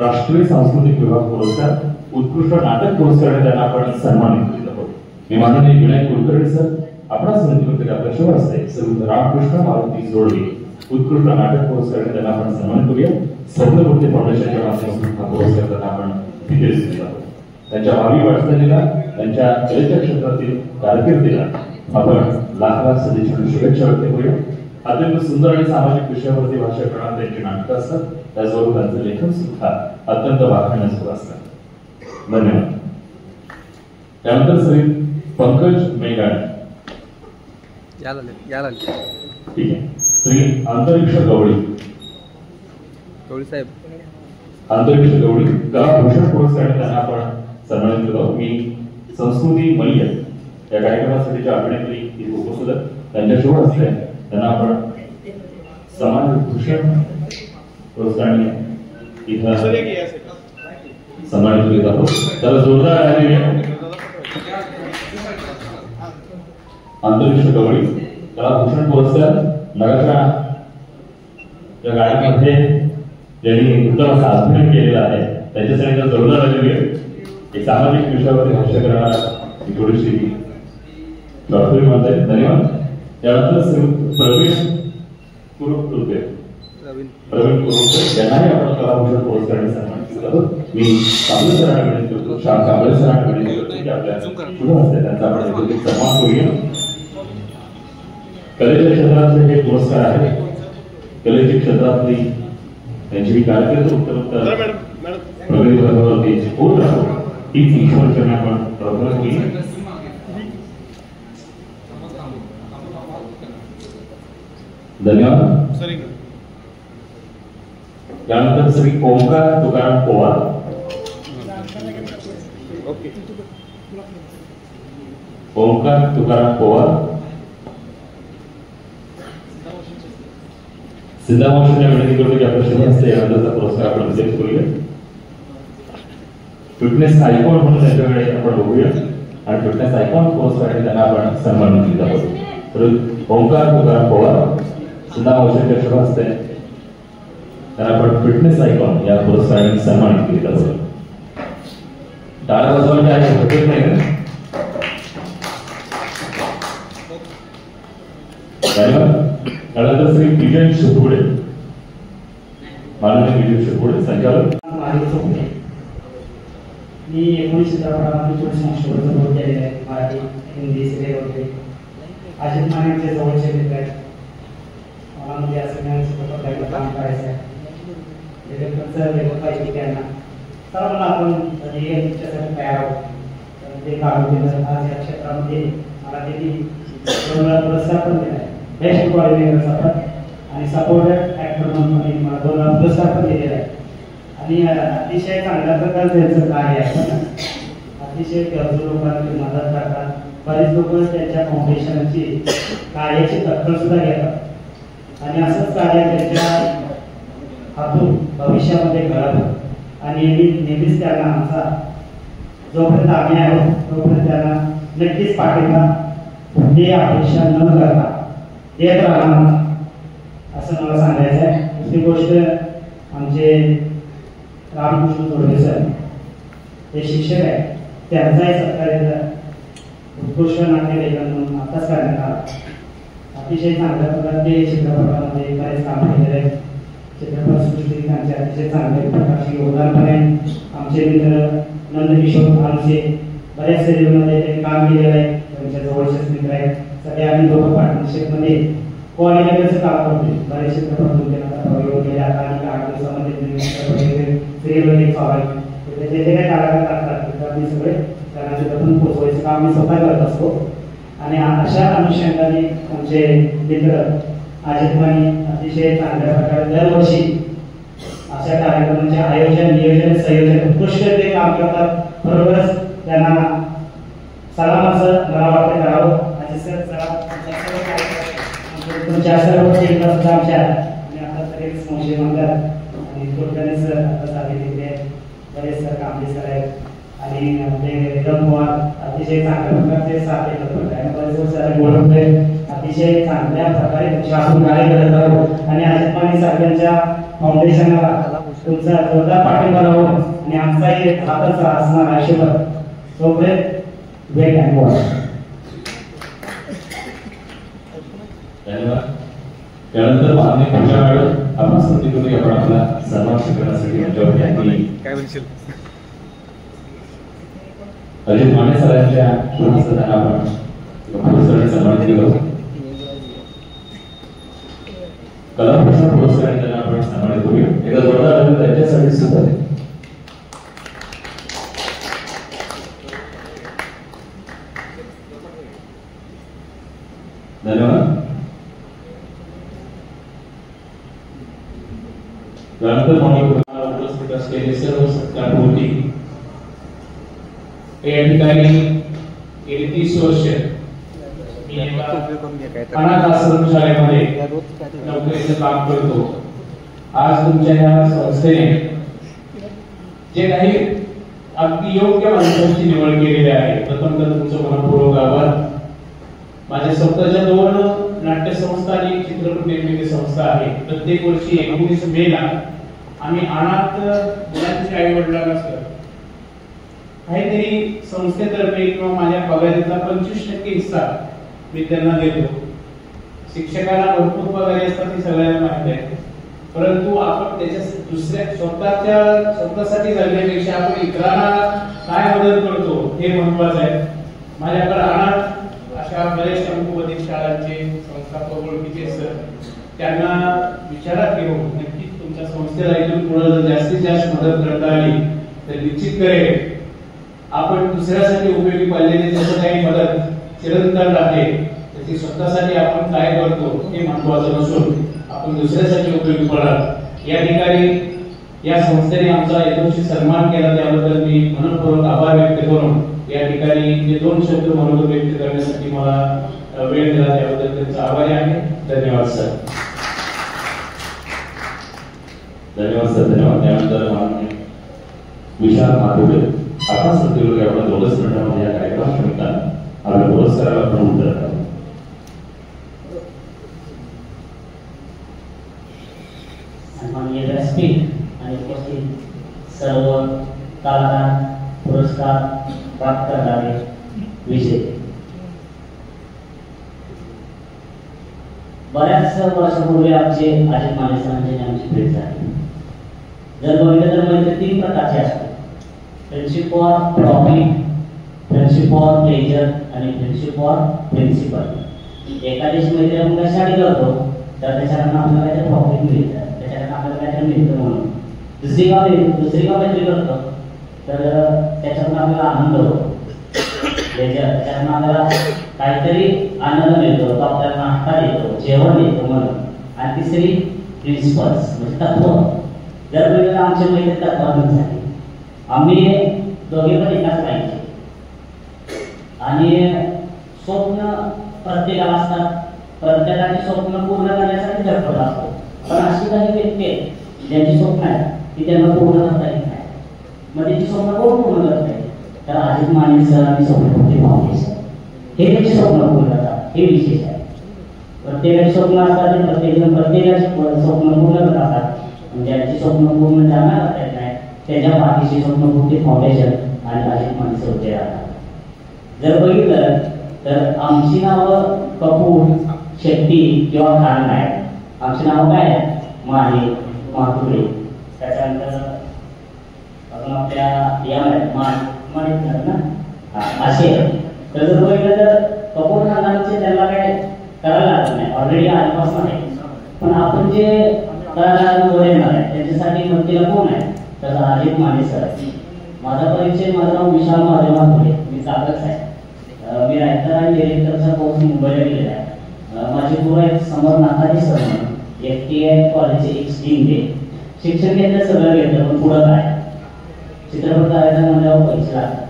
C: राष्ट्रीय सांस्कृतिक विभाग पुरस्कार, उत्कृष्ट नाटक पुरस्कार त्यांना आपण सन्मानित केले आहोत. मी माननीय विनायक कुलकर्णी सर आपणास विनंती करतो की आपल्या शुभ हस्ते श्री रामकृष्ण मारुती जोडवे उत्कृष्ट नाटक पुरस्कार त्यांना आपण सन्मानित करूया. स्वप्नमूर्ती फाउंडेशनच्या माध्यमातून हा पुरस्कार त्यांना आपण वितरित केला आहोत. त्यांच्या भावी वाटचालीला, त्यांच्या कलेच्या क्षेत्रातील कारकिर्दीला आपण लाख लाख सदिच्छा आणि शुभेच्छा व्यक्त करूया. अत्यंत सुंदर आणि सामाजिक विषयावरती भाष्य करणारी त्यांची नाटकं असतात. त्याचबरोबर त्यांचं लेखन सुद्धा अत्यंत वाखाणण्याचं असतं. धन्यवाद. त्यानंतर श्री पंकज मेघाणे, ठीक आहे, श्री अंतरिक्ष गवळी
A: साहेब,
C: अंतरिक्ष गवळी कलाभूषण पुरस्कार त्यांना आपण सन्मानित केलो. मी संस्कृती मल्य या कार्यक्रमासाठीच्या अभिनेत्री इथे उपस्थित आहेत. त्यांच्या शुभ हस्ते त्यांना आपण समाजभूषण पुरस्काराने इथं सन्मानित केले जातो. त्याला जोरदार अंतरिक्ष गवळी कलाभूषण पुरस्कार नगरच्या या गाण्यामध्ये ज्यांनी उत्तम असा अभिनय केलेला आहे त्याच्यासाठी जोरदार आलेली आहे. एक सामाजिक विषयावरती भाष्य करणारा एक थोडीशी डॉक्टरी म्हणते. धन्यवाद. त्यानंतर प्रवीण कुरुपे यांनाही आपण कलाभूषण पुरस्काराने सन्मानित करतो. मी कांबळे सरांना विनंती करतो, श्याम कांबळे सरांना विनंती करतो की आपल्या शुभ हस्ते त्यांचा आपण एक सन्मान करूया. कलेच्या क्षेत्रातले हे पुरस्कार आहे. कलेच्या क्षेत्रातली त्यांची कारकीर्द उत्तरोत्तर प्रगतीपथावरती होत राहतो हीच ईश्वरचरणी आपण प्रार्थना केली. धन्यवाद. त्यानंतर श्री ओंकार तुकाराम पवार. ओंकार तुकाराम पवार सिद्धामावशीने विनंती करतो की आपल्या शुभ हस्ते यानंतरचा पुरस्कार आपण विजय करूया. फिटनेस आयकॉन म्हणून त्यांच्याकडे आपण बघूया आणि फिटनेस आयकॉन पुरस्काराने त्यांना आपण सन्मानित केला जातो. तर ओंकार तुकाराम पवार सिद्धामावशीच्या शुभ हस्ते त्यांना आपण फिटनेस आयकॉन या पुरस्काराने सन्मानित केला जातो. टाळ्या वाजवण्याची आहे होत नाही ना. त्यानंतर श्री विजय शिरपुडे माननीय विजय शिरपुडे संचालक.
H: मी 19 चित्रपटामध्ये थोडे संशोधन केलेले आहे. मराठी हिंदी सिरियल वगैरे. अजित मानेचे जवळचे मित्र आहेत. मला म्हणजे असं नाही चित्रपटाला काम करायचं आहे. डिरेक्टरचं लेखक पाहिजे त्यांना सर्वांना आपण त्याच्यासाठी तयार आहोत. तर ते काढून दिलं. आज या क्षेत्रामध्ये मला त्यांनी पुरस्कार पण दिला आहे. बेस्ट कोऑर्डिनेटरचा पण आणि सपोर्टेड ॲक्टर म्हणून मला 2 पुरस्कार पण दिलेला आहे. आणि अतिशय चांगल्या प्रकारे त्यांचं कार्य आहे. अतिशय गरजू लोकांना मदत करतात. बरेच लोक त्यांच्या फाउंडेशनची कार्याची दखल सुद्धा घेतात आणि असंच कार्य त्यांच्या हातून भविष्यामध्ये घडत आणि नेहमीच त्यांना आमचा जोपर्यंत आम्ही आहोत तोपर्यंत त्यांना नक्कीच पाठिंबा कुठलीही अपेक्षा न करता देत राहणार असं मला सांगायचं आहे. दुसरी गोष्ट आमचे रामकृष्ण जोडगे सर हे शिक्षक आहेत. त्यांचाही सत्कार उत्कृष्ट नाट्यलेखन म्हणून आताच करण्यात आला. अतिशय चांगल्या प्रकारे चित्रपटामध्ये बरेच काम केलेले आहेत. चित्रपटसृष्टी त्यांचे अतिशय चांगल्या प्रकारचे योगदान पण आहे. आमचे मित्र नंदकिशोर आमचे बऱ्याच सिरियलमध्ये त्यांनी काम केलेलं आहे. त्यांच्या जवळचेच मित्र आहेत. सध्या आम्ही दोघं पार्टनरशिपमध्ये कोऑर्डिनेटरचं काम करतोय. बरेच चित्रपट गेले आता आणि 8 दिवसामध्ये सिरियलमध्ये चालू आहे. त्याचे जे काही कार्यक्रम लागतात आम्ही सगळे त्यांना तिथं पोचवायचं काम मी स्वतः करत असतो. आणि अशा अनुषंगाने आमचे मित्र अजित माने अतिशय चांगल्या प्रकारे दरवर्षी अशा कार्यक्रमांचे आयोजन नियोजन संयोजन उत्कृष्ट ते काम करतात. बरोबरच त्यांना सलाम असं मला वाटतं करावं. असे सर तुमच्या सर्व टीमला सुद्धा आमच्या आणि आता तरी संशय म्हणतात आणि कुलकर्णी सर आता झाले तिथे बरेच सर कांबळे सर आहेत आणि आपले एकदम पवार अतिशय चांगल्या प्रकारचे साथ देतात. बरेच सर बोलवतोय अतिशय चांगल्या प्रकारे तुमच्या आपण कार्य करत आहोत आणि अजित माने साहेबांच्या फाउंडेशनला तुमचा जोरदार पाठिंबा राहो आणि आमचाही हातच असणार आशीर्वाद. तोपर्यंत वेट अँड वॉच.
C: धन्यवाद. त्यानंतर माननीय पूजा मॅडम आपण संधी करू की आपण आपला सन्मान करण्यासाठी मंचावरती आणली.
A: काय म्हणशील?
C: अजित माने सरांच्या शुभ हस्ते त्यांना आपण पुरस्काराने सन्मानित केलं. कलाभूषण पुरस्काराने त्यांना आपण सन्मानित करूया. एकदा जोरदार त्यांच्यासाठी सुद्धा धन्यवाद. त्यानंतर उपस्थित असलेले सर्व सत्कारमूर्ती या ठिकाणी गेली 30 वर्ष मी अनाथ आश्रम शाळेमध्ये नोकरीचं काम करतो. आज तुमच्या या संस्थेने जे काही अगदी योग्य माणसांची निवड केलेली आहे प्रथम तर तुमचं मनपूर्वक आभार.
E: माझ्या स्वतःच्या 2 नाट्यसंस्था आणि चित्रपट निर्मिती संस्था आहे. प्रत्येक वर्षी 19 मेला आम्ही अनाथ मुलांच्या आई वडिलांना काहीतरी संस्थेतर्फे किंवा माझ्या पगारीचा 25% हिस्सा मी त्यांना देतो. शिक्षकांना भरपूर पगारी असतात ती सगळ्यांना माहिती आहे, परंतु आपण त्याच्या दुसऱ्या स्वतःसाठी जगण्यापेक्षा आपण इतरांना काय मदत करतो हे महत्वाचं आहे. माझ्याकडे अनाथ अशा बरेच अंकुबधिक शाळांचे संस्थापक ओळखीचे सर, त्यांना विचारात घेऊन नक्कीच तुमच्या संस्थेला इथून पुढे जर जास्तीत जास्त मदत करता आली तर निश्चित करेल आपण दुसऱ्यासाठी उपयोगी पडलेली जसं काही मदत चिरंतन राहते त्याची स्वतःसाठी आपण काय करतो हे महत्वाचं नसून आपण दुसऱ्यासाठी उपयोगी पडाल. या ठिकाणी या संस्थेने आमचा यथोचित सन्मान केला त्याबद्दल मी मनपूर्वक आभार व्यक्त करून या ठिकाणी जे 2 शब्द मनोगत व्यक्त करण्यासाठी मला वेळ दिला त्याबद्दल त्यांचा आभारी आहे. धन्यवाद सर.
C: धन्यवाद सर. धन्यवाद. त्यानंतर माननीय विशाल माधुरे आपण सत्तेवर एवढा 2 मिनिटांमध्ये या कार्यक्रमाच्या निमित्तानं आपल्या पुरस्काराला प्रमुख करतात.
I: माननीय व्यासपीठ आणि उपस्थित सर्व कलाकार पुरस्कार प्राप्त करणारे विजेते, बऱ्याच वर्षापूर्वी आमचे अजित माने सरांची आमची भेट झाली. जर बघितलं तर म्हणजे 3 प्रकारचे असतात: friendship for profit, friendship for pleasure आणि फ्रेंडशिप फॉर प्रिन्सिपल. एखाद्याची मैत्री आपण कशासाठी करतो तर त्याच्याकडनं आपल्याला काहीतरी प्रॉफिट मिळतं, त्याच्याकडनं आपल्याला काहीतरी मिळतं म्हणून. दुसरी का मैत्री करतो तर त्याच्यातून आपल्याला आनंद होतो, त्याच्यातून आपल्याला काहीतरी आनंद मिळतो, तो आपल्याला नाश्ता देतो, जेवण देतो म्हणून. आणि तिसरी प्रिन्सिपल्स म्हणजे तत्व. जर वेळेला आमच्या मैत्री तत्वावर झाली, आम्ही दोघे पण एकाच पाहिजे आणि स्वप्न प्रत्येकाला असतात, प्रत्येकाचे स्वप्न पूर्ण करण्यासाठी धडपड असतो. पण अशी काही व्यक्ती आहेत ज्यांची स्वप्न आहेत ती त्यांना पूर्ण करता येत नाही. मग त्यांची स्वप्न कोण पूर्ण करत नाही तर अजित माने सर आणि स्वप्नपूर्ती फाउंडेशन हे त्यांची स्वप्न पूर्ण करतात. हे विशेष आहे. प्रत्येकाची स्वप्न असतात ते प्रत्येकाची स्वप्न पूर्ण करत असतात. ज्यांची स्वप्न पूर्ण ज्यांना करता येत नाही त्याच्या पाठीशी स्वप्नपूर्ती फाउंडेशन आणि अजित माने सर उभे राहतात. जर बघितलं तर आमची नावं कपूर, शेट्टी किंवा खान आहेत. आमची नावं काय आहेत? माने, माथुरे. त्याच्यानंतर अजून आपल्या यामध्ये ना असे. तर जर बघितलं तर कपूर खानदानचे त्यांना काय करायला लागत नाही, ऑलरेडी आधीपासून आहे. पण आपण जे वर येणार आहे त्यांच्यासाठी मदतीला कोण आहे तर अजित माने सर. माझा परिचय, माझं नाव विशाल महादेव माथुरे, मी चालकच आहे. मी रायटर आणि डिरेक्टरचा कोर्स मुंबईला केलेला आहे. माझे गुरु आहेत समोर नाथाजी सर म्हणून, FTI कॉलेजचे एक स्ट्रीम घे. शिक्षण घेतलं सगळं घेतलं पण पुढं काय चित्रपट करायचा म्हणल्यावर पैसे लागतात.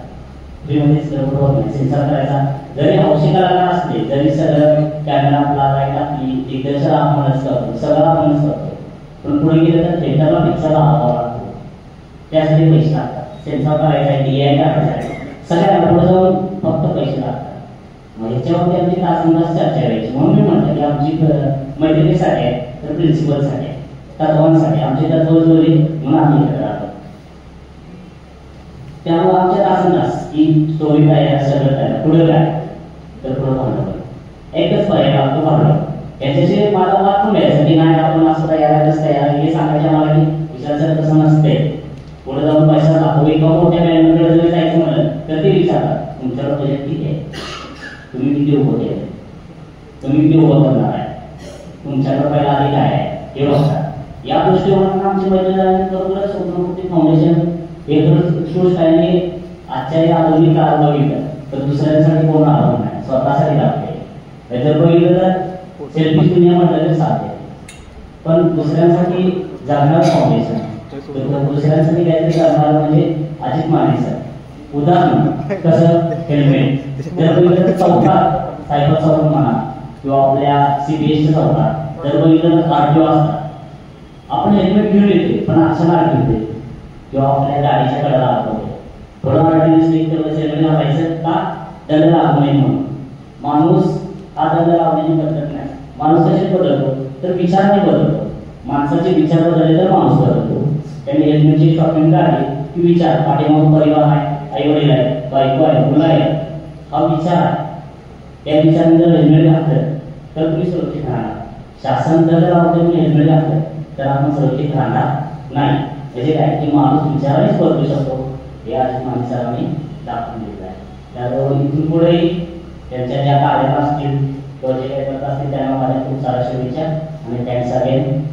I: फ्रीमध्ये चित्रपट होत नाही. सेन्सर करायचा जरी हौशी कलाकार असले जरी सगळं कॅमेरा आपला लाईट आपली दिग्दर्शन आपणच करतो, सगळं आपणच करतो, पण पुढे गेलं तर थिएटरला पिक्चरला आवाज लागतो. त्यासाठी पैसे लागतात. सेन्सर करायचा आहे, DI करायचा आहे, सगळ्यांना पुढे जाऊन फक्त पैसे लागतात. मग ह्याच्यावरती आमची तासंतास चर्चा करायची. म्हणून मी म्हटलं की आमची मैत्रिणीसाठी आहे तर प्रिन्सिपलसाठी आहे, तत्वांसाठी आमची तत्व जोडली म्हणून आम्ही इकडे राहतो. त्यामुळे आमच्या तासंतास की स्टोरी काय आहे सगळं काय पुढे काय तर पुढे भांडवल एकच पर्याय लागतो, भांडवल. याच्याशी माझा वाद पण घ्यायचा की नाही आपण असं तयार आहे तसं तयार आहे हे सांगायचे मला की विचारायचं तसं नसते. पुढे जाऊन पैसा दाखवू एका मोठ्या बँकेकडे जरी जायचं म्हणलं तर ते विचारतात तुमच्याकडे बजेट किती आहे, तुम्ही किती उभं केलं, तुम्ही किती उभं करणार आहे, तुमच्याकडे पहिला आधी काय आहे हे बघतात. या दृष्टीकोनातून आमची बरोबरच स्वप्नपूर्ती फाउंडेशन एक उत्कृष्ट आहे. आजच्या या आधुनिक काळात बघितलं तर दुसऱ्यांसाठी कोण आलं नाही, स्वतःसाठी लागते. जर बघितलं तर सेल्फिश दुनिया म्हटलं तर साधे, पण दुसऱ्यांसाठी जगणार फाउंडेशन, दुसऱ्यांसाठी काहीतरी करणार म्हणजे अजित माने सर. उदाहरण कसं हेल्मेट जर बघितलं तर चौकात सायबर चौक म्हणा किंवा आपल्या CBSE चौकात जर बघितलं तर RTO असतात. आपण हेल्मेट घेऊन येते पण अचानक घेते किंवा आपल्या गाडीच्या कडेला लागतो थोडं RTO स्टिक तेवढं हेल्मेट लावायचं का दंड लागू नये म्हणून. माणूस आदर लावण्याची पद्धत नाही. माणूस कसे बदलतो तर विचाराने बदलतो. माणसाचे विचार बदलले तर माणूस बदलतो. त्यांनी हेल्मेटची शॉपिंग काढली की विचार, पाठीमागून परिवार आहे, आई वडील आहे, बायको आहे, मुलं आहे, हा विचार आहे. त्या विचाराने जर हेल्मेट घातलं तर तुम्ही सुरक्षित राहणार. शासन जर तुम्ही हेल्मेट घातलं तर आपण सुरक्षित राहणार नाही. म्हणजे काय की माणूस विचारानेच बदलू शकतो हे अजित माने सरांनी दाखवून दिलं आहे. त्याबरोबर इथून पुढेही त्यांच्या ज्या कार्यात असतील किंवा जे काही करत असतील त्यांना माझ्या खूप साऱ्या शुभेच्छा आणि थँक्स अगेन.